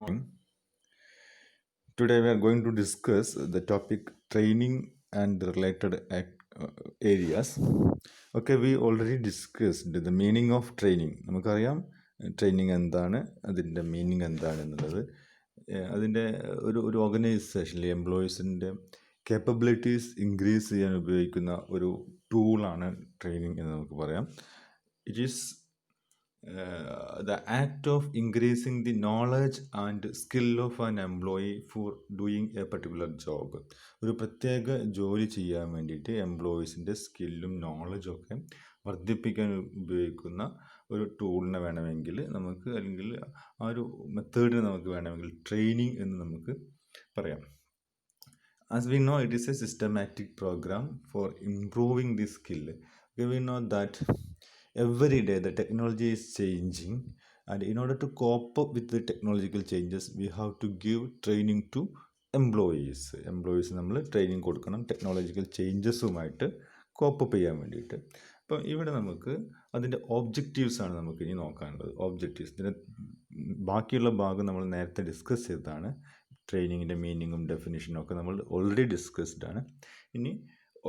Morning. Today we are going to discuss the topic training and the related areas. Okay, we already discussed the meaning of training. നമുക്കറിയാം training എന്താണ്, അതിൻ്റെ meaning എന്താണ് എന്നുള്ളത്. അതിൻ്റെ ഒരു ഓർഗനൈസേഷനിൽ എംപ്ലോയീസിൻ്റെ കേപ്പബിലിറ്റീസ് ഇൻക്രീസ് ചെയ്യാൻ ഉപയോഗിക്കുന്ന ഒരു ടൂളാണ് ട്രെയിനിങ് എന്ന് നമുക്ക് പറയാം. It is the act of increasing the knowledge and skill of an employee for doing a particular job. ഒരു പ്രത്യേക ജോലി ചെയ്യാൻ വേണ്ടിയിട്ട് എംപ്ലോയീസിൻ്റെ സ്കില്ലും നോളജും ഒക്കെ വർദ്ധിപ്പിക്കാൻ ഉപയോഗിക്കുന്ന ഒരു ടൂളിനെ വേണമെങ്കിൽ നമുക്ക്, അല്ലെങ്കിൽ ആ ഒരു മെത്തേഡിനെ നമുക്ക് വേണമെങ്കിൽ ട്രെയിനിങ് എന്ന് നമുക്ക് പറയാം. As we know, it is a systematic program for improving the skill. Okay, we know that every day the technology is changing, and in order to cope up with the technological changes, we have to give training to employees നമ്മൾ training കൊടുക്കണം technological ചേഞ്ചസുമായിട്ട് cope up ചെയ്യാൻ വേണ്ടിയിട്ട്. അപ്പം ഇവിടെ നമുക്ക് അതിൻ്റെ ഒബ്ജക്റ്റീവ്സാണ് നമുക്ക് ഇനി നോക്കാനുള്ളത്. ഒബ്ജക്റ്റീവ്സ്, ഇതിൻ്റെ ബാക്കിയുള്ള ഭാഗം നമ്മൾ നേരത്തെ ഡിസ്കസ് ചെയ്തതാണ്. ട്രെയിനിങ്ങിൻ്റെ മീനിങ്ങും ഡെഫിനിഷനും ഒക്കെ നമ്മൾ ഓൾറെഡി ഡിസ്കസ്ഡ് ആണ്. ഇനി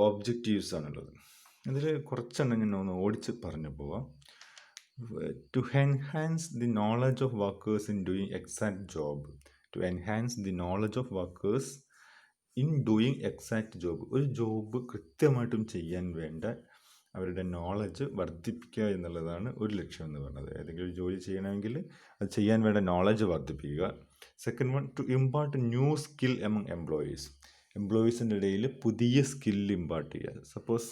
ഒബ്ജക്റ്റീവ്സ് ആണുള്ളത്. ഇതിൽ കുറച്ചെണ്ണം ഞാൻ ഒന്ന് ഓടിച്ച് പറഞ്ഞു പോവാം. To enhance the knowledge of workers in doing exact job. To enhance the knowledge of workers in doing exact job. ഒരു ജോബ് കൃത്യമായിട്ടും ചെയ്യാൻ വേണ്ട അവരുടെ നോളജ് വർദ്ധിപ്പിക്കുക എന്നുള്ളതാണ് ഒരു ലക്ഷ്യം എന്ന് പറയുന്നത്. ഏതെങ്കിലും ഒരു ജോലി ചെയ്യണമെങ്കിൽ അത് ചെയ്യാൻ വേണ്ട നോളജ് വർദ്ധിപ്പിക്കുക. Second one, to impart new skill among employees. എംപ്ലോയീസിൻ്റെ ഇടയിൽ പുതിയ സ്കില്ല് ഇമ്പാർട്ട് ചെയ്യുക. സപ്പോസ്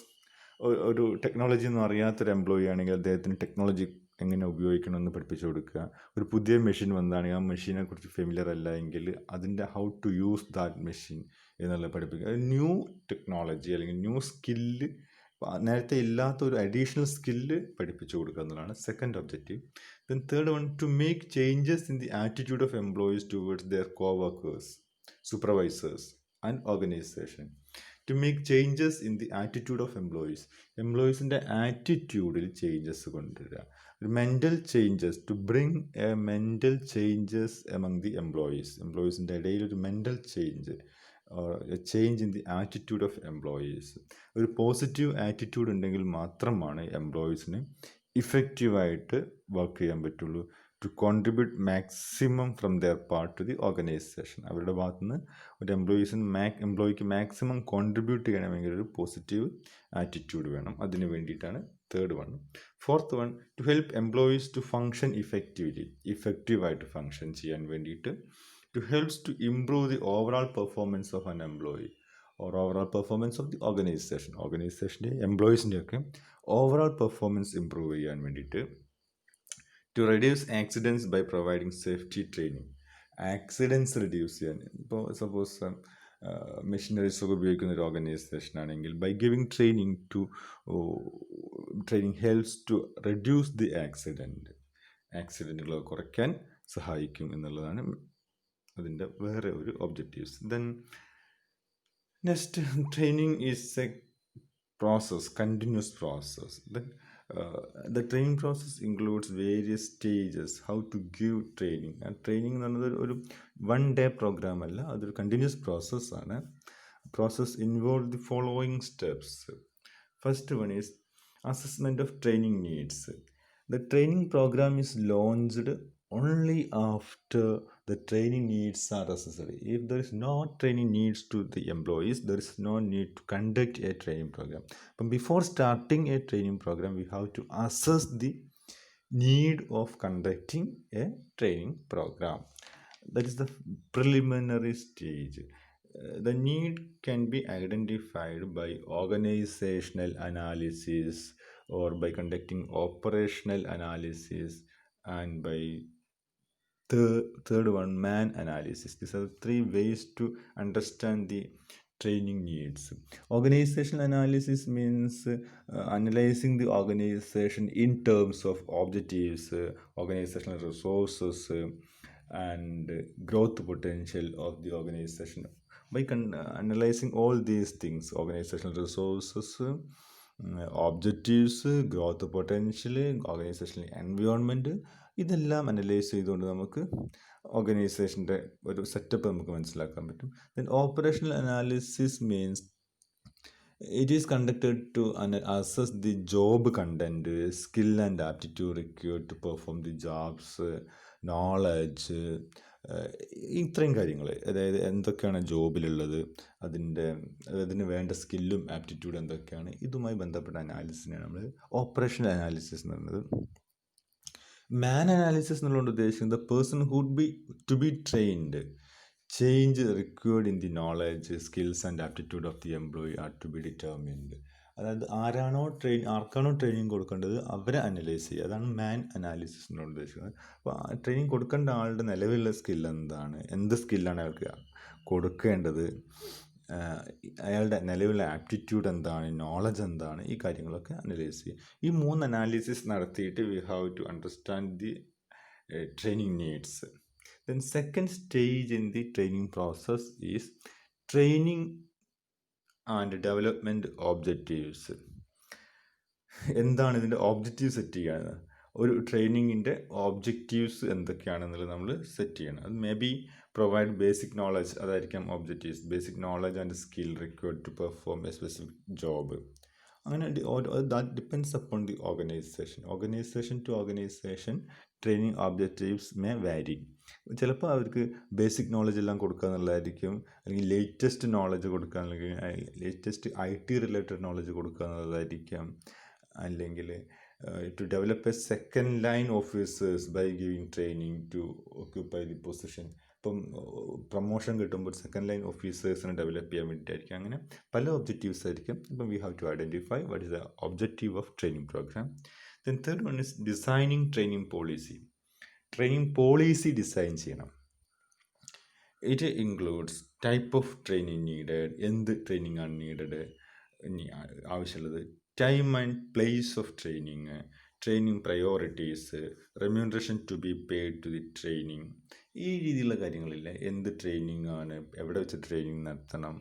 ഒരു ടെക്നോളജി ഒന്നും അറിയാത്തൊരു എംപ്ലോയി ആണെങ്കിൽ അദ്ദേഹത്തിന് ടെക്നോളജി എങ്ങനെ ഉപയോഗിക്കണമെന്ന് പഠിപ്പിച്ചു കൊടുക്കുക. ഒരു പുതിയ മെഷീൻ വന്നാണെങ്കിൽ ആ മെഷീനെ കുറിച്ച് ഫെമിലിയർ അല്ല എങ്കിൽ അതിൻ്റെ how to use that machine എന്നുള്ളത് പഠിപ്പിക്കുക. ന്യൂ ടെക്നോളജി അല്ലെങ്കിൽ ന്യൂ സ്കില്ല്, നേരത്തെ ഇല്ലാത്ത ഒരു അഡീഷണൽ സ്കില്ല് പഠിപ്പിച്ചു കൊടുക്കുക എന്നുള്ളതാണ് second objective. Then third one, to make changes in the attitude of employees towards their coworkers, supervisors and organisation. To make changes in the attitude of employees. എംപ്ലോയീസിൻ്റെ ആറ്റിറ്റ്യൂഡിൽ changes കൊണ്ടുവരിക. ഒരു mental changes, to bring a mental changes among the employees. എംപ്ലോയീസിൻ്റെ ഇടയിൽ ഒരു mental change, a change in the attitude of employees. ഒരു positive attitude ഉണ്ടെങ്കിൽ മാത്രമാണ് എംപ്ലോയീസിന് ഇഫക്റ്റീവായിട്ട് വർക്ക് ചെയ്യാൻ പറ്റുള്ളൂ. To contribute maximum from their part to the organisation. അവരുടെ ഭാഗത്തു നിന്ന് ഒരു എംപ്ലോയിക്ക് മാക്സിമം കോൺട്രിബ്യൂട്ട് ചെയ്യണമെങ്കിൽ ഒരു പോസിറ്റീവ് ആറ്റിറ്റ്യൂഡ് വേണം. അതിന് വേണ്ടിയിട്ടാണ് third one. Fourth one, to help employees to function ഇഫക്റ്റീവായിട്ട് ഫങ്ഷൻ ചെയ്യാൻ വേണ്ടിയിട്ട്. To helps to improve the overall performance of an employee or overall performance of the ഓർഗനൈസേഷൻ്റെ എംപ്ലോയീസിൻ്റെ ഒക്കെ ഓവറോൾ പെർഫോമൻസ് ഇമ്പ്രൂവ് ചെയ്യാൻ വേണ്ടിയിട്ട്. To reduce accidents by providing safety training. Accidents reduce ചെയ്യാൻ, ഇപ്പോൾ സപ്പോസ് മെഷീനറീസ് ഒക്കെ ഉപയോഗിക്കുന്ന ഒരു ഓർഗനൈസേഷൻ ആണെങ്കിൽ by giving training helps to reduce the ആക്സിഡൻറ്റുകൾ കുറയ്ക്കാൻ സഹായിക്കും എന്നുള്ളതാണ് അതിൻ്റെ വേറെ ഒരു objectives. Then next, training is A process, continuous process. Then the training process includes various stages, how to give training. And training എന്ന് പറയുന്നത് ഒരു വൺ ഡേ പ്രോഗ്രാം അല്ല, അതൊരു കണ്ടിന്യൂസ് പ്രോസസ്സാണ്. Process involve the following steps. First one is assessment of training needs. The training program is launched only after the training needs are necessary. If there is no training needs to the employees, there is no need to conduct a training program. But before starting a training program, we have to assess the need of conducting a training program. That is the preliminary stage. The need can be identified by organizational analysis or by conducting operational analysis, and by third one, man analysis. These are the three ways to understand the training needs. Organizational analysis means analyzing the organization in terms of objectives, organizational resources, and growth potential of the organization. By analyzing all these things, organizational resources, objectives, growth potential, organizational environment, ഇതെല്ലാം analyse ചെയ്തുകൊണ്ട് നമുക്ക് ഓർഗനൈസേഷൻ്റെ ഒരു setup നമുക്ക് മനസ്സിലാക്കാൻ പറ്റും. Then operational analysis means it is conducted to assess the job content, skill and aptitude required to perform the jobs, knowledge, ഇത്രയും കാര്യങ്ങൾ, അതായത് എന്തൊക്കെയാണ് ജോബിലുള്ളത്, അതിന് വേണ്ട സ്കില്ലും ആപ്റ്റിറ്റ്യൂഡ് എന്തൊക്കെയാണ്, ഇതുമായി ബന്ധപ്പെട്ട അനാലിസിനാണ് നമ്മൾ ഓപ്പറേഷണൽ അനാലിസിസ് എന്ന് പറയുന്നത്. മാൻ അനാലിസിസ് എന്നുള്ളത് ഉദ്ദേശിക്കുന്നത് person would be to be trained, change required in the knowledge, skills and aptitude of the employee are to be determined. അതായത് ആർക്കാണോ ട്രെയിനിങ് കൊടുക്കേണ്ടത് അവരെ അനലൈസ് ചെയ്യുക, അതാണ് മാൻ അനാലിസിസ് എന്നുകൊണ്ട് ഉദ്ദേശിക്കുന്നത്. അപ്പോൾ ട്രെയിനിങ് കൊടുക്കേണ്ട ആളുടെ നിലവിലുള്ള സ്കിൽ എന്താണ്, എന്ത് സ്കില്ലാണ് അയാൾക്ക് കൊടുക്കേണ്ടത്, അയാളുടെ നിലവിലുള്ള ആപ്റ്റിറ്റ്യൂഡ് എന്താണ്, നോളജ് എന്താണ്, ഈ കാര്യങ്ങളൊക്കെ അനലൈസ് ചെയ്യുക. ഈ 3 അനാലിസിസ് നടത്തിയിട്ട് we have to understand the training needs. Then second stage in the training process is training and development objectives. എന്താണ് ഇതിൻ്റെ ഒബ്ജക്റ്റീവ് സെറ്റ് ചെയ്യുക, ഒരു ട്രെയിനിങ്ങിൻ്റെ ഒബ്ജക്റ്റീവ്സ് എന്തൊക്കെയാണെന്നുള്ളത് നമ്മൾ സെറ്റ് ചെയ്യണം. അത് may be provide basic knowledge, അതായിരിക്കാം objectives, basic knowledge and skill required to perform a specific job. അങ്ങനെ that depends upon the organisation to organisation training objectives may vary. ചിലപ്പോൾ അവർക്ക് basic knowledge എല്ലാം കൊടുക്കുക എന്നുള്ളതായിരിക്കും, അല്ലെങ്കിൽ ലേറ്റസ്റ്റ് നോളജ് കൊടുക്കുക, അല്ലെങ്കിൽ ലേറ്റസ്റ്റ് IT റിലേറ്റഡ് നോളജ് കൊടുക്കുക എന്നുള്ളതായിരിക്കാം, അല്ലെങ്കിൽ to develop a second line officers by giving training to occupy the position. ഇപ്പം പ്രൊമോഷൻ കിട്ടുമ്പോൾ സെക്കൻഡ് ലൈൻ ഓഫീസേഴ്സിനെ ഡെവലപ്പ് ചെയ്യാൻ വേണ്ടിയിട്ടായിരിക്കും. അങ്ങനെ പല ഒബ്ജക്റ്റീവ്സ് ആയിരിക്കും. ഇപ്പം we have to identify what is the objective of training programme. Then third one is designing training policy. Training policy design ചെയ്യണം. It includes type of training needed, എന്ത് training ആണ് നീഡഡ് ആവശ്യമുള്ളത്, time and place of training, training priorities, remuneration to be paid to the training. ഈ രീതിയിലുള്ള കാര്യങ്ങളില്ല, എന്ത് training ആണ്, എവിടെ വെച്ച് ട്രെയിനിങ് നടത്തണം,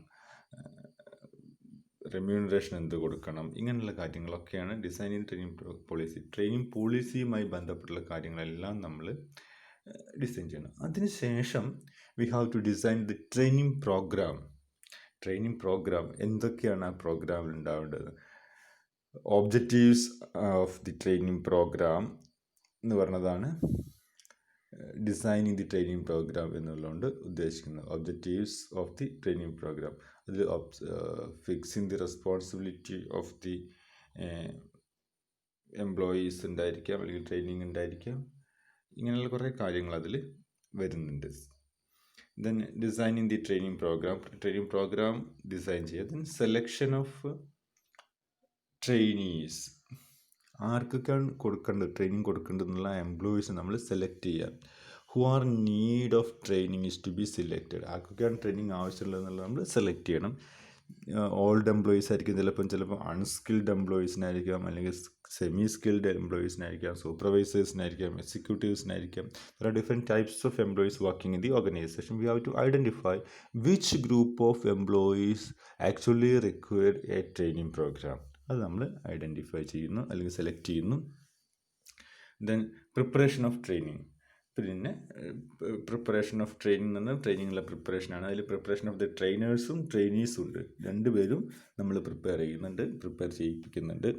റെമ്യൂണറേഷൻ എന്ത് കൊടുക്കണം, ഇങ്ങനെയുള്ള കാര്യങ്ങളൊക്കെയാണ് ഡിസൈനിങ് ട്രെയിനിങ് പോളിസി. ട്രെയിനിങ് പോളിസിയുമായി ബന്ധപ്പെട്ടുള്ള കാര്യങ്ങളെല്ലാം നമ്മൾ ഡിസൈൻ ചെയ്യണം. അതിനുശേഷം we have to design the training programme. എന്തൊക്കെയാണ് ആ പ്രോഗ്രാമിൽ ഉണ്ടാവേണ്ടത്, objectives of the training programme എന്ന് പറഞ്ഞതാണ് ഡിസൈനിങ് ദി ട്രെയിനിങ് പ്രോഗ്രാം എന്നുള്ളതുകൊണ്ട് ഉദ്ദേശിക്കുന്നത്. Objectives of the training programme, അതിൽ fixing the responsibility of the employees ഉണ്ടായിരിക്കാം, അല്ലെങ്കിൽ ട്രെയിനിങ് ഉണ്ടായിരിക്കാം, ഇങ്ങനെയുള്ള കുറേ കാര്യങ്ങൾ അതിൽ വരുന്നുണ്ട്. Then designing the training programme design ചെയ്യുക. ദെൻ സെലക്ഷൻ ഓഫ് ട്രെയിനീസ്, ആർക്കൊക്കെയാണ് ട്രെയിനിങ് കൊടുക്കേണ്ടതെന്നുള്ള എംപ്ലോയീസ് നമ്മൾ സെലക്ട് ചെയ്യുക. Who are need of training is to be selected, ആർക്കൊക്കെയാണ് ട്രെയിനിങ് ആവശ്യമുള്ളതെന്നുള്ളത് നമ്മൾ സെലക്ട് ചെയ്യണം. ഓൾഡ് എംപ്ലോയീസ് ആയിരിക്കും, ചിലപ്പോൾ അൺസ്കിൽഡ് എംപ്ലോയീസിനായിരിക്കാം, അല്ലെങ്കിൽ സെമി സ്കിൽഡ് എംപ്ലോയീസിനായിരിക്കാം, സൂപ്പർവൈസേഴ്സിനായിരിക്കാം, എക്സിക്യൂട്ടീവ്സിനായിരിക്കാം. There are different types of employees working in the organization. We have to identify which group of employees actually require a training program. അത് നമ്മൾ ഐഡൻറ്റിഫൈ ചെയ്യുന്നു, അല്ലെങ്കിൽ സെലക്ട് ചെയ്യുന്നു. Then preparation of training. പിന്നെ preparation of training എന്ന് പറഞ്ഞാൽ ട്രെയിനിങ്ങിലെ പ്രിപ്പറേഷനാണ്. അതിൽ പ്രിപ്പറേഷൻ ഓഫ് ദി ട്രെയിനേഴ്സും ട്രെയിനീസും ഉണ്ട്. രണ്ടുപേരും നമ്മൾ പ്രിപ്പയർ ചെയ്യിപ്പിക്കുന്നുണ്ട്.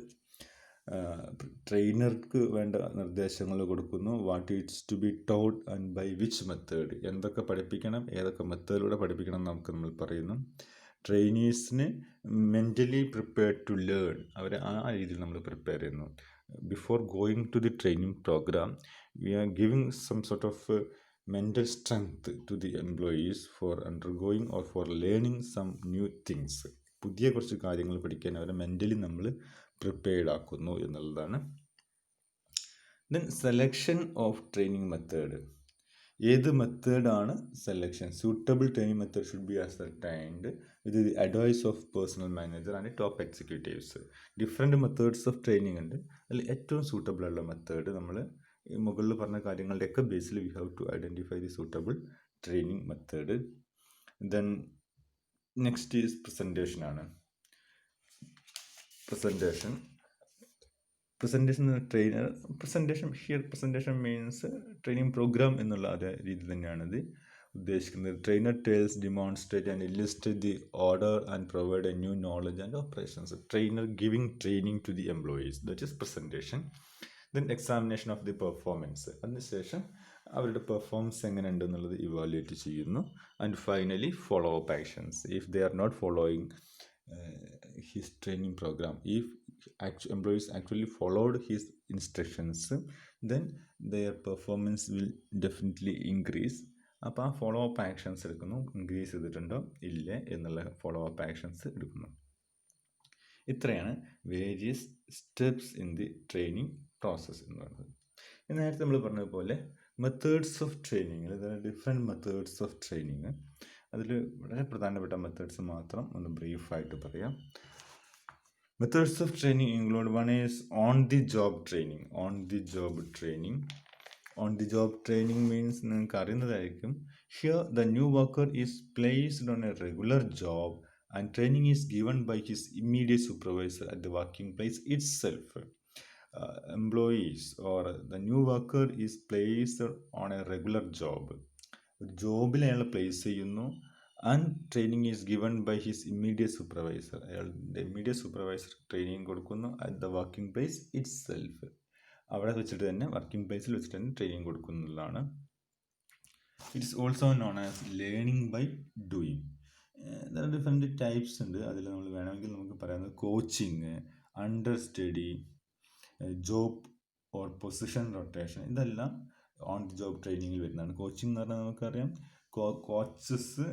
ട്രെയിനർക്ക് വേണ്ട നിർദ്ദേശങ്ങൾ കൊടുക്കുന്നു. What is to be taught and by which method, എന്തൊക്കെ പഠിപ്പിക്കണം, ഏതൊക്കെ മെത്തേഡിലൂടെ പഠിപ്പിക്കണം എന്ന് നമ്മൾ പറയുന്നു. ട്രെയിനീസിന് മെൻ്റലി പ്രിപ്പയർഡ് ടു ലേൺ, അവരെ ആ രീതിയിൽ നമ്മൾ പ്രിപ്പയർ ചെയ്യുന്നു. Before going to the training programme we are giving some sort of mental strength to the employees for undergoing or for learning some new things. പുതിയ കുറച്ച് കാര്യങ്ങൾ പഠിക്കാൻ അവരെ മെൻ്റലി നമ്മൾ പ്രിപ്പയർഡ് ആക്കുന്നു എന്നുള്ളതാണ്. Then selection of training method. ഏത് മെത്തേഡാണ് selection? Suitable training method should be ascertained with the advice of personnel manager and top executives. Different methods of training ഉണ്ട്. അതിൽ ഏറ്റവും സൂട്ടബിളുള്ള മെത്തേഡ് നമ്മൾ മുകളിൽ പറഞ്ഞ കാര്യങ്ങളുടെയൊക്കെ ബേസിൽ we have to identify the suitable training method. Then next is presentation. Presentation trainer presentation means training programme എന്നുള്ള അതേ രീതി തന്നെയാണിത് ഉദ്ദേശിക്കുന്നത്. Trainer tells demonstrate and illustrate the order and provide a new knowledge and operations. Trainer giving training to the employees, that is presentation. Then examination of the performance, അതിനുശേഷം അവരുടെ performance എങ്ങനെ ഉണ്ട് എന്നുള്ളത് ഇവാലുവേറ്റ് ചെയ്യുന്നു. And finally follow up actions. If they are not following his training program, if employees actually followed his instructions, then their performance will definitely increase. അപ്പോൾ ആ follow up actions എടുക്കുന്നു. Increase ചെയ്തിട്ടുണ്ടോ ഇല്ലേ എന്നുള്ള ഫോളോ അപ്പ് ആക്ഷൻസ് എടുക്കുന്നു. ഇത്രയാണ് various steps in the training process എന്ന് പറയുന്നത്. നേരത്തെ നമ്മൾ പറഞ്ഞതുപോലെ methods of training, different methods of training, അതിൽ വളരെ പ്രധാനപ്പെട്ട മെത്തേഡ്സ് മാത്രം ഒന്ന് ബ്രീഫായിട്ട് പറയാം. Methods of training include, one is on the job training. On the job training means നിങ്ങൾക്ക് അറിയുന്നതായിരിക്കും. Here the new worker is placed on a regular job and training is given by his immediate supervisor at the working place itself. Employees or the new worker is placed on a regular job. ജോബിൽ അയാൾ place ചെയ്യുന്നു. And training is given by his immediate supervisor. അയാളുടെ immediate supervisor training കൊടുക്കുന്നു at the working place itself. അവിടെ വെച്ചിട്ട് തന്നെ, working പ്ലേസിൽ വെച്ചിട്ട് തന്നെ ട്രെയിനിങ് കൊടുക്കുന്നതാണ്. It is also known as learning by doing. Different types ഉണ്ട്. അതിൽ നമ്മൾ വേണമെങ്കിൽ നമുക്ക് പറയുന്നത് coaching, under study, job or position rotation, ഇതെല്ലാം ഓൺ ദി ജോബ് ട്രെയിനിങ്ങിൽ വരുന്നതാണ്. കോച്ചിങ് എന്ന് പറഞ്ഞാൽ നമുക്കറിയാം, കോച്ചസ്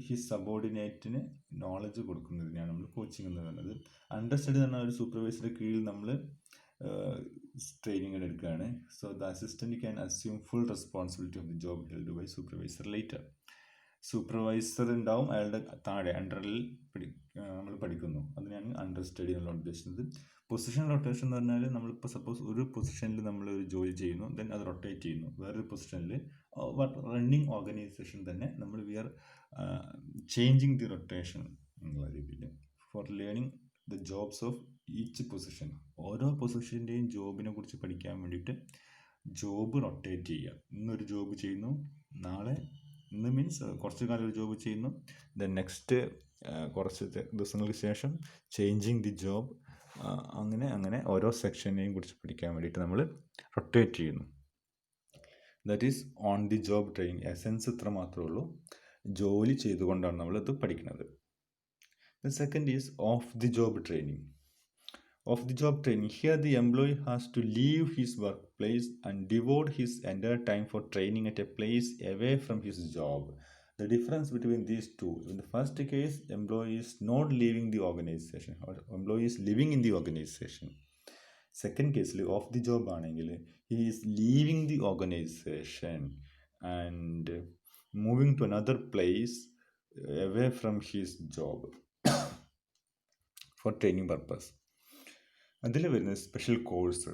ഹിസ് സബോർഡിനേറ്റിന് നോളജ് കൊടുക്കുന്നതിനാണ് നമ്മൾ കോച്ചിങ് എന്ന് പറയുന്നത്. അണ്ടർ സ്റ്റഡി എന്ന് പറഞ്ഞാൽ ഒരു സൂപ്പർവൈസറുടെ കീഴിൽ നമ്മൾ ട്രെയിനിങ് എടുക്കുകയാണ്. So the assistant can assume full responsibility of the job held by supervisor later. Supervisor ഉണ്ടാവും, അയാളുടെ താഴെ അണ്ടറിൽ നമ്മൾ പഠിക്കുന്നു. അതിനാണ് അണ്ടർ സ്റ്റഡി എന്നുള്ള ഉദ്ദേശിക്കുന്നത്. പൊസിഷൻ റൊട്ടേഷൻ എന്ന് പറഞ്ഞാൽ നമ്മളിപ്പോൾ സപ്പോസ് ഒരു പൊസിഷനിൽ നമ്മൾ ഒരു ജോലി ചെയ്യുന്നു, ദെൻ അത് റൊട്ടേറ്റ് ചെയ്യുന്നു വേറൊരു പൊസിഷനിൽ. റണ്ണിങ് ഓർഗനൈസേഷൻ തന്നെ നമ്മൾ we are changing the rotation എന്നുള്ള രീതിയിൽ. For learning the jobs of each position, ഓരോ പൊസിഷൻ്റെയും ജോബിനെ കുറിച്ച് പഠിക്കാൻ വേണ്ടിയിട്ട് ജോബ് റൊട്ടേറ്റ് ചെയ്യുക. ഇന്നൊരു ജോബ് ചെയ്യുന്നു, നാളെ, ഇന്ന് മീൻസ് കുറച്ച് കാലം ഒരു ജോബ് ചെയ്യുന്നു, ദെൻ നെക്സ്റ്റ് കുറച്ച് ദിവസങ്ങൾക്ക് ശേഷം ചേഞ്ചിങ് ദി ജോബ്. അങ്ങനെ ഓരോ സെക്ഷനെയും കുറിച്ച് പഠിക്കാൻ വേണ്ടിയിട്ട് നമ്മൾ റൊട്ടേറ്റ് ചെയ്യുന്നു. That is on the job training. Essence ഇത്ര മാത്രമേ ഉള്ളൂ, ജോലി ചെയ്തുകൊണ്ടാണ് നമ്മളിത് പഠിക്കുന്നത്. The second is of the job training. Of the job training, here the employee has to leave his workplace and devote his entire time for training at a place away from his job. The difference between these two: in the first case, employee is not leaving the organization, or employee is living in the organization. Second case, off the job ആണെങ്കിൽ he is leaving the organization and moving to another place away from his job for training purpose. അതിൽ വരുന്നത് special course.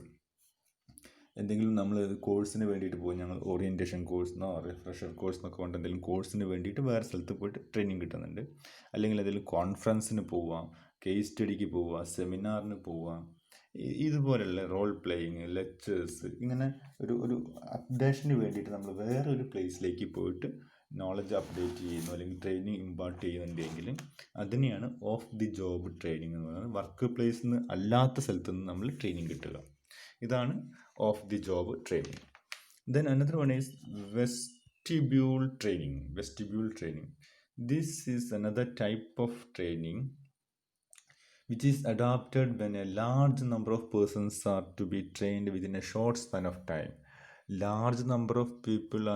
എന്തെങ്കിലും നമ്മൾ കോഴ്സിന് വേണ്ടിയിട്ട് പോകും, ഞങ്ങൾ orientation course എന്നോ റിഫ്രഷർ കോഴ്സ് എന്നൊക്കെ കൊണ്ട് എന്തെങ്കിലും കോഴ്സിന് വേണ്ടിയിട്ട് വേറെ സ്ഥലത്ത് പോയിട്ട് ട്രെയിനിങ് കിട്ടുന്നുണ്ട്. അല്ലെങ്കിൽ അതിൽ കോൺഫറൻസിന് പോവാം, കേസ് സ്റ്റഡിക്ക് പോവുക, സെമിനാറിന് പോവാം, ഇതുപോലെയുള്ള റോൾ പ്ലേയിങ്, ലെക്ചേഴ്സ്, ഇങ്ങനെ ഒരു അപ്ഡേഷന് വേണ്ടിയിട്ട് നമ്മൾ വേറൊരു പ്ലേസിലേക്ക് പോയിട്ട് നോളജ് അപ്ഡേറ്റ് ചെയ്യുന്നു അല്ലെങ്കിൽ ട്രെയിനിങ് ഇമ്പാർട്ട് ചെയ്യുന്നുണ്ടെങ്കിൽ അതിനെയാണ് ഓഫ് ദി ജോബ് ട്രെയിനിങ് എന്ന് പറയുന്നത്. വർക്ക് പ്ലേസിൽ നിന്ന് അല്ലാത്ത സ്ഥലത്ത് നിന്ന് നമ്മൾ ട്രെയിനിങ് കിട്ടുക, ഇതാണ് of the job training. Then another one is vestibule training. This is another type of training which is adopted when a large number of persons are to be trained within a short span of time. Large number of people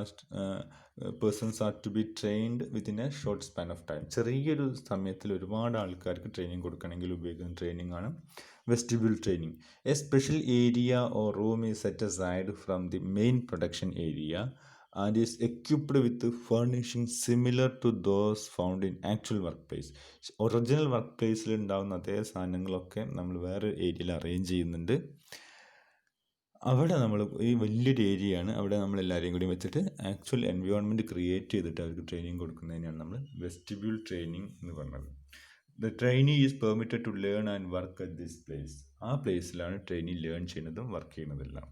persons are to be trained within a short span of time. ചെറിയൊരു സമയത്തിൽ ഒരുപാട് ആൾക്കാർക്ക് training കൊടുക്കണമെങ്കിൽ ഉപയോഗിക്കുന്ന training ആണ് vestibule training. A special area or room is set aside from the main production area and is equipped with furnishing similar to those found in actual workplace. Original work പ്ലേസിൽ ഉണ്ടാകുന്ന അതേ സാധനങ്ങളൊക്കെ നമ്മൾ വേറെ ഏരിയയിൽ അറേഞ്ച് ചെയ്യുന്നുണ്ട്. അവിടെ നമ്മൾ ഈ വലിയൊരു ഏരിയയാണ്, അവിടെ നമ്മൾ എല്ലാവരെയും കൂടി വെച്ചിട്ട് ആക്ച്വൽ എൻവയോൺമെൻറ്റ് ക്രിയേറ്റ് ചെയ്തിട്ട് അവർക്ക് ട്രെയിനിങ് കൊടുക്കുന്നതിനാണ് നമ്മൾ വെസ്റ്റിബ്യൂൾ ട്രെയിനിങ് എന്ന് പറഞ്ഞത്. The trainee is permitted to learn and work at this place. ആ പ്ലേസിലാണ് ട്രെയിനി ലേൺ ചെയ്യുന്നതും വർക്ക് ചെയ്യുന്നതെല്ലാം.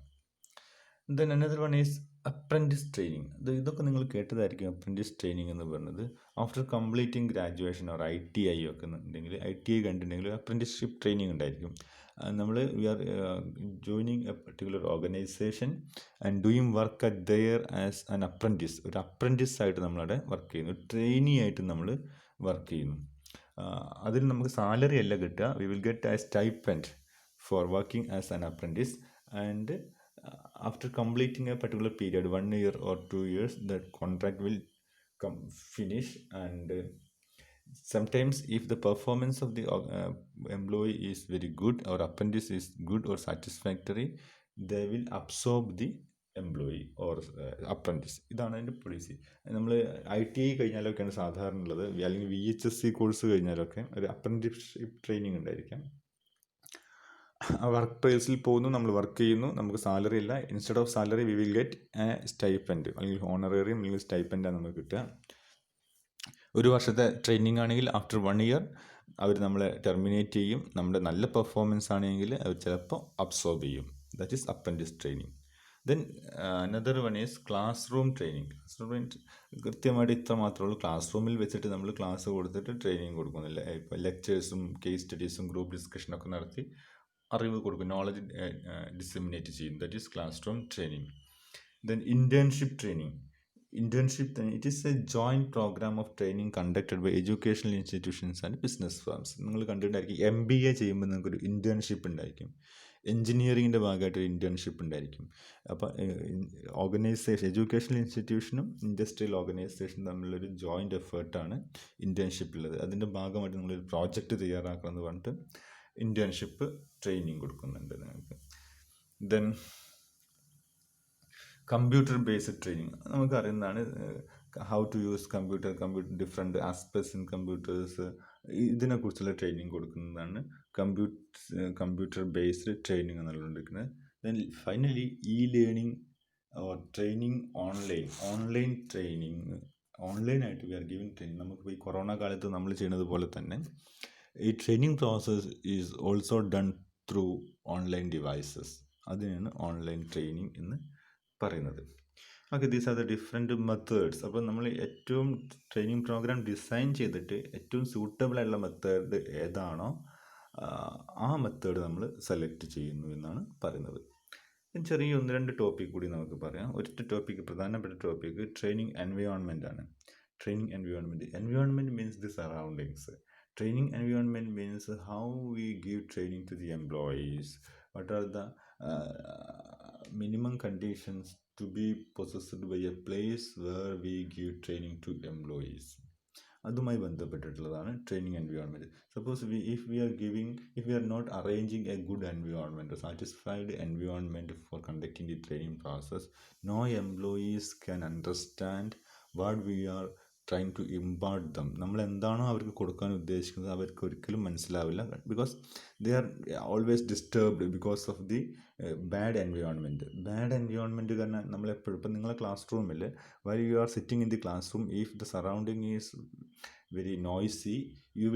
Then another one is apprentice training. ഇതൊക്കെ നിങ്ങൾ കേട്ടതായിരിക്കും, അപ്രൻറ്റിസ് ട്രെയിനിങ് എന്ന് പറയുന്നത്. After completing graduation or ITI ഒക്കെ ഉണ്ടെങ്കിൽ, ITI കണ്ടിട്ടുണ്ടെങ്കിൽ അപ്രൻറ്റിസ്ഷിപ്പ് ട്രെയിനിങ് ഉണ്ടായിരിക്കും. നമ്മൾ we are joining a particular organisation and doing work at there as an apprentice. ഒരു അപ്രൻറ്റിസ് ആയിട്ട് നമ്മളവിടെ വർക്ക് ചെയ്യുന്നു, ട്രെയിനി ആയിട്ട് നമ്മൾ വർക്ക് ചെയ്യുന്നു. അതിൽ നമുക്ക് സാലറി അല്ല കിട്ടുക, we will get a stipend for working as an apprentice. And after completing a particular period, 1 year or 2 years, that contract will come finish. And sometimes if the performance of the employee is very good, or apprentice is good or satisfactory, they will absorb the employee or apprentice. ഇതാണ് അതിൻ്റെ policy. നമ്മൾ ITI കഴിഞ്ഞാലൊക്കെയാണ് സാധാരണ ഉള്ളത്, അല്ലെങ്കിൽ VHSC course കഴിഞ്ഞാലൊക്കെ ഒരു അപ്രൻറ്റിസ്ഷിപ്പ് training ഉണ്ടായിരിക്കാം. Work പ്ലേസിൽ പോകുന്നു, നമ്മൾ വർക്ക് ചെയ്യുന്നു, നമുക്ക് സാലറി ഇല്ല. Instead of salary V will get a stipend, അല്ലെങ്കിൽ ഹോണറേറിയം അല്ലെങ്കിൽ സ്റ്റൈപ്പൻഡാണ് നമുക്ക് കിട്ടുക. ഒരു വർഷത്തെ ട്രെയിനിങ് ആണെങ്കിൽ ആഫ്റ്റർ 1 ഇയർ അവർ നമ്മളെ ടെർമിനേറ്റ് ചെയ്യും. നമ്മുടെ നല്ല പെർഫോമൻസ് ആണെങ്കിൽ അവർ ചിലപ്പോൾ അബ്സോർബ് ചെയ്യും. That is apprentice training. Then another one is classroom training. Class room കൃത്യമായിട്ട് ഇത്ര മാത്രമേ ഉള്ളൂ. ക്ലാസ് റൂമിൽ വെച്ചിട്ട് നമ്മൾ ക്ലാസ് കൊടുത്തിട്ട് ട്രെയിനിങ് കൊടുക്കുന്നില്ല. ഇപ്പോൾ ലെക്ചേഴ്സും കേസ് സ്റ്റഡീസും ഗ്രൂപ്പ് ഡിസ്കഷനൊക്കെ നടത്തി അറിവ് കൊടുക്കും, നോളജ് ഡിസെമിനേറ്റ് ചെയ്യും. That is classroom training. Then internship training. Internship it is a joint programme of training conducted by educational institutions and business firms. നിങ്ങൾ കണ്ടിട്ടുണ്ടായിരിക്കും, MBA ചെയ്യുമ്പോൾ നിങ്ങൾക്കൊരു ഇൻറ്റേൺഷിപ്പ് ഉണ്ടായിരിക്കും. എൻജിനീയറിങ്ങിൻ്റെ ഭാഗമായിട്ടൊരു ഇൻറ്റേൺഷിപ്പ് ഉണ്ടായിരിക്കും. അപ്പോൾ ഓർഗനൈസേഷൻ, എഡ്യൂക്കേഷണൽ ഇൻസ്റ്റിറ്റ്യൂഷനും ഇൻഡസ്ട്രിയൽ ഓർഗനൈസേഷനും തമ്മിലൊരു ജോയിൻറ്റ് എഫേർട്ടാണ് ഇൻറ്റേൺഷിപ്പ് ഉള്ളത്. അതിൻ്റെ ഭാഗമായിട്ട് നിങ്ങളൊരു പ്രോജക്റ്റ് തയ്യാറാക്കണം എന്ന് പറഞ്ഞിട്ട് ഇൻറ്റേൺഷിപ്പ് ട്രെയിനിങ് കൊടുക്കുന്നുണ്ട് നിങ്ങൾക്ക്. ദെൻ കമ്പ്യൂട്ടർ ബേസ്ഡ് ട്രെയിനിങ് നമുക്കറിയുന്നതാണ്. How to use computer, different aspects in computers, ഇതിനെക്കുറിച്ചുള്ള ട്രെയിനിങ് കൊടുക്കുന്നതാണ് കമ്പ്യൂട്ടർ ബേസ്ഡ് ട്രെയിനിങ് എന്നുള്ളത്. Then finally learning or training online training. ഓൺലൈനായിട്ട് വി ആർ ഗിവിങ് ട്രെയിനിങ്. നമുക്കിപ്പോൾ ഈ കൊറോണ കാലത്ത് നമ്മൾ ചെയ്യുന്നത് പോലെ തന്നെ ഈ training process is also done through online devices. അതിനാണ് ഓൺലൈൻ ട്രെയിനിങ് എന്ന് പറയുന്നത്. Okay, these are the different methods. അപ്പോൾ നമ്മൾ ഏറ്റവും ട്രെയിനിങ് പ്രോഗ്രാം ഡിസൈൻ ചെയ്തിട്ട് ഏറ്റവും സൂട്ടബിൾ ആയിട്ടുള്ള മെത്തേഡ് ഏതാണോ ആ മെത്തേഡ് നമ്മൾ സെലക്ട് ചെയ്യുന്നു എന്നാണ് പറയുന്നത്. ചെറിയ 1-2 ടോപ്പിക് കൂടി നമുക്ക് പറയാം. ഒറ്റ ടോപ്പിക്, പ്രധാനപ്പെട്ട ടോപ്പിക് ട്രെയിനിങ് എൻവയോൺമെൻ്റ് ആണ്. Training environment means the surroundings. Training environment means how we give training to the employees. What are the minimum conditions to be possessed by a place where we give training to employees. അതുമായി ബന്ധപ്പെട്ടിട്ടുള്ളതാണ് training environment. Suppose if we are not arranging a good environment, a satisfied environment for conducting the training process, no employees can understand what we are trying to impart them. നമ്മൾ എന്താണോ അവർക്ക് കൊടുക്കാൻ ഉദ്ദേശിക്കുന്നത് അവർക്ക് ഒരിക്കലും മനസ്സിലാവില്ല. Because they are always disturbed because of the bad environment. കാരണം നമ്മളെപ്പോഴും ഇപ്പം നിങ്ങളെ ക്ലാസ് റൂമിൽ while you are sitting in the classroom, if the surrounding is very noisy, you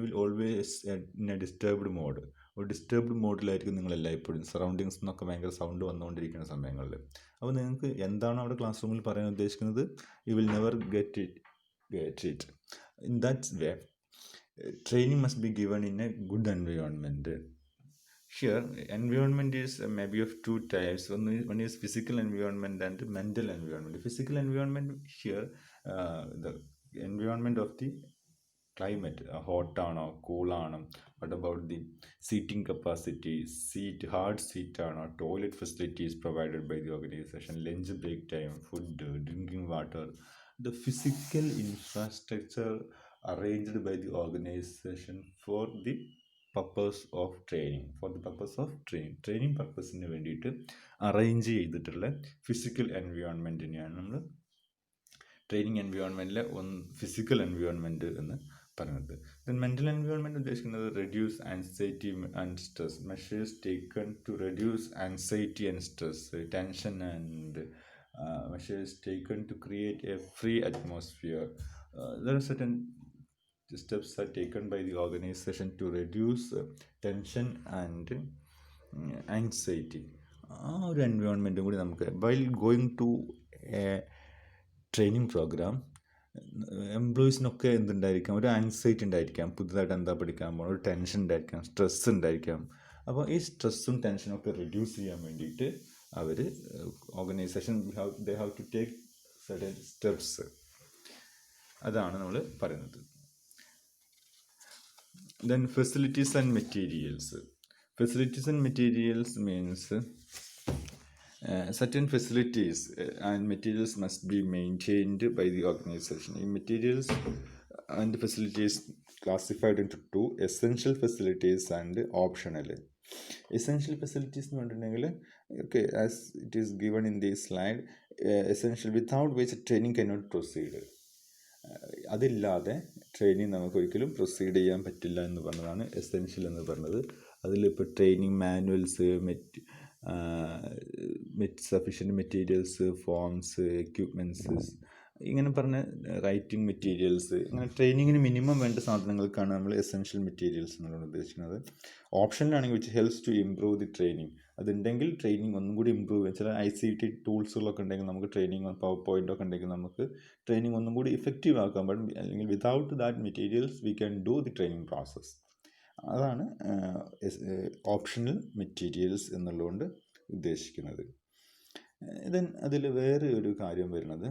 will always in a disturbed mode. ഒരു disturbed മോഡിലായിരിക്കും നിങ്ങളെല്ലാം എപ്പോഴും, surroundings നിന്നൊക്കെ ഭയങ്കര സൗണ്ട് വന്നുകൊണ്ടിരിക്കുന്ന സമയങ്ങളിൽ. അപ്പോൾ നിങ്ങൾക്ക് എന്താണോ അവിടെ ക്ലാസ് റൂമിൽ പറയാൻ ഉദ്ദേശിക്കുന്നത്, you will never get it. In that way training must be given in a good environment. Here environment is maybe of 2 types. One is physical environment and mental environment. Physical environment, here the environment of the climate, hot ആണോ cool ആണോ, what about the seating capacity, hard seat ആണോ, toilet facilities provided by the organization, lunch break time, food, drinking water, the physical infrastructure arranged by the organization for the purpose of training. Training പർപ്പസിന് വേണ്ടിയിട്ട് arrange ചെയ്തിട്ടുള്ള physical എൻവയോൺമെൻറ്റിനെയാണ് നമ്മൾ training എൻവയോൺമെൻറ്റിലെ physical environment എന്ന് പറയുന്നത്. Then mental environment ഉദ്ദേശിക്കുന്നത് reduce anxiety and stress, measures taken to reduce anxiety and stress, tension and measures taken to create a free atmosphere. There are certain steps are taken by the organization to reduce tension and anxiety. ആ ഒരു എൻവയോൺമെൻറ്റും കൂടി നമുക്ക് while going to a training programme എംപ്ലോയീസിനൊക്കെ എന്തുണ്ടായിരിക്കാം, ഒരു anxiety ഉണ്ടായിരിക്കാം, പുതുതായിട്ട് എന്താ പഠിക്കാൻ പോകണം, ഒരു ടെൻഷൻ ഉണ്ടായിരിക്കാം, സ്ട്രെസ് ഉണ്ടായിരിക്കാം. അപ്പോൾ ഈ സ്ട്രെസ്സും ടെൻഷനും ഒക്കെ റിഡ്യൂസ് ചെയ്യാൻ വേണ്ടിയിട്ട് അവർ organisation they have to take certain steps. അതാണ് നമ്മൾ പറയുന്നത്. Then facilities and materials. Facilities and materials means certain facilities and materials must be maintained by the organization. In materials and facilities classified into two: essential facilities and optional. Essential facilities എന്ന് പറഞ്ഞിട്ടുണ്ടെങ്കിൽ okay, as it is given in this slide, essential without which training cannot proceed. അതില്ലാതെ training നമുക്ക് ഒരിക്കലും proceed ചെയ്യാൻ പറ്റില്ല എന്ന് പറഞ്ഞതാണ് essential എന്ന് പറഞ്ഞത്. അതിലിപ്പോൾ training manuals, sufficient materials, forms, equipments, ഇങ്ങനെ പറഞ്ഞ റൈറ്റിംഗ് മെറ്റീരിയൽസ്, അങ്ങനെ ട്രെയിനിങ്ങിന് മിനിമം വേണ്ട സാധനങ്ങൾക്കാണ് നമ്മൾ എസെൻഷ്യൽ മെറ്റീരിയൽസ് എന്നുള്ളത് ഉദ്ദേശിക്കുന്നത്. ഓപ്ഷനിലാണെങ്കിൽ which helps to improve the training. അതുണ്ടെങ്കിൽ ട്രെയിനിങ് ഒന്നും കൂടി ഇമ്പ്രൂവ് ചെയ്യാം. ചില ICT ടൂൾസുകളൊക്കെ ഉണ്ടെങ്കിൽ നമുക്ക് ട്രെയിനിങ്, പവർ പോയിൻ്റൊക്കെ ഉണ്ടെങ്കിൽ നമുക്ക് ട്രെയിനിങ് ഒന്നും കൂടി ഇഫക്റ്റീവ് ആക്കാൻ പറ്റും. അല്ലെങ്കിൽ without that materials we can do the training process. അതാണ് ഓപ്ഷണൽ മെറ്റീരിയൽസ് എന്നുള്ളതുകൊണ്ട് ഉദ്ദേശിക്കുന്നത്. ദെൻ അതിൽ വേറെ ഒരു കാര്യം വരുന്നത്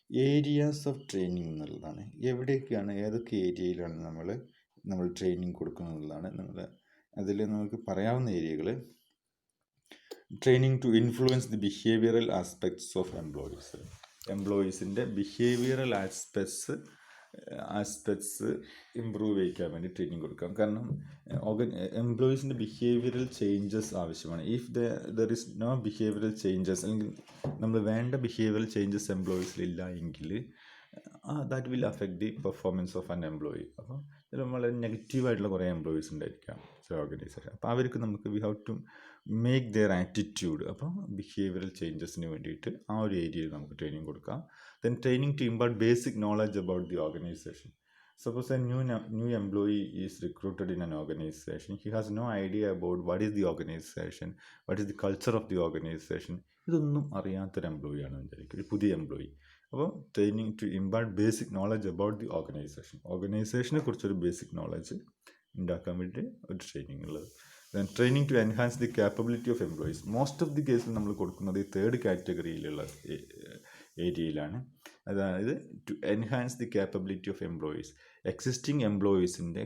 ഏരിയാസ് ഓഫ് ട്രെയിനിങ് എന്നുള്ളതാണ്. എവിടേക്കാണ്, ഏതൊക്കെ ഏരിയയിലാണ് നമ്മൾ ട്രെയിനിങ് കൊടുക്കുന്നതാണ്. അതിൽ നമുക്ക് പറയാവുന്ന ഏരിയകൾ: training to influence the behavioural aspects of employees. എംപ്ലോയീസിൻ്റെ ബിഹേവിയറൽ ആസ്പെക്ട്സ് ഇമ്പ്രൂവ് ചെയ്യിക്കാൻ വേണ്ടി ട്രെയിനിങ് കൊടുക്കാം. കാരണം എംപ്ലോയീസിൻ്റെ ബിഹേവിയറൽ ചേഞ്ചസ് ആവശ്യമാണ്. If there is no behavioural changes, അല്ലെങ്കിൽ നമ്മൾ വേണ്ട ബിഹേവിയറൽ ചേഞ്ചസ് എംപ്ലോയീസിലില്ല എങ്കിൽ that will affect the performance of an employee. അപ്പോൾ ചില വളരെ നെഗറ്റീവായിട്ടുള്ള കുറേ എംപ്ലോയീസ് ഉണ്ടായിരിക്കാം ചില ഓർഗനൈസേഷൻ. അപ്പോൾ അവർക്ക് നമുക്ക് we have to make their attitude. അപ്പോൾ ബിഹേവിയറൽ ചേഞ്ചസിന് വേണ്ടിയിട്ട് ആ ഒരു ഏരിയയിൽ നമുക്ക് ട്രെയിനിങ് കൊടുക്കാം. Then training to impart basic knowledge about the organization. Suppose a new employee is recruited in an organization. He has no idea about what is the organization, what is the culture of the organization. ഇതൊന്നും അറിയാത്തൊരു എംപ്ലോയിയാണ് വിചാരിക്കും, ഒരു പുതിയ employee. അപ്പോൾ training to impart basic knowledge about the ഓർഗനൈസേഷനെ കുറിച്ചൊരു basic knowledge ഉണ്ടാക്കാൻ വേണ്ടി ഒരു ട്രെയിനിങ് ഉള്ളത്. Then training to enhance the capability of employees. Most of the കേസിൽ നമ്മൾ കൊടുക്കുന്നത് ഈ തേർഡ് കാറ്റഗറിയിലുള്ള ഏരിയയിലാണ്. അതായത് to enhance the capability of employees. Existing എംപ്ലോയീസിൻ്റെ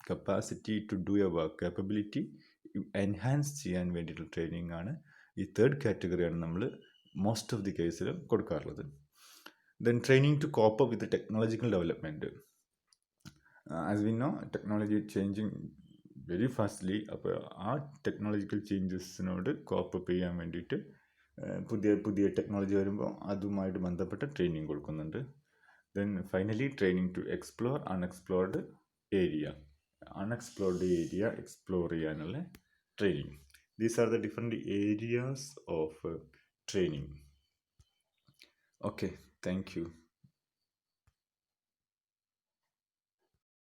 capacity to do a work, capability enhance ചെയ്യാൻ വേണ്ടിയിട്ടുള്ള ട്രെയിനിങ് ആണ്. ഈ തേർഡ് കാറ്റഗറിയാണ് നമ്മൾ മോസ്റ്റ് ഓഫ് ദി കേസിൽ കൊടുക്കാറുള്ളത്. Then training to cope up with technological development. As we know, technology changing very fastly. അപ്പോൾ ആ ടെക്നോളജിക്കൽ ചേഞ്ചസിനോട് കോപ്പ് അപ്പ് ചെയ്യാൻ വേണ്ടിയിട്ട് പുതിയ ടെക്നോളജി വരുമ്പോൾ അതുമായിട്ട് ബന്ധപ്പെട്ട ട്രെയിനിങ് കൊടുക്കുന്നുണ്ട്. Then finally training to explore unexplored area. Unexplored area explore ചെയ്യാനുള്ള training. These are the different areas of training. Okay, thank U.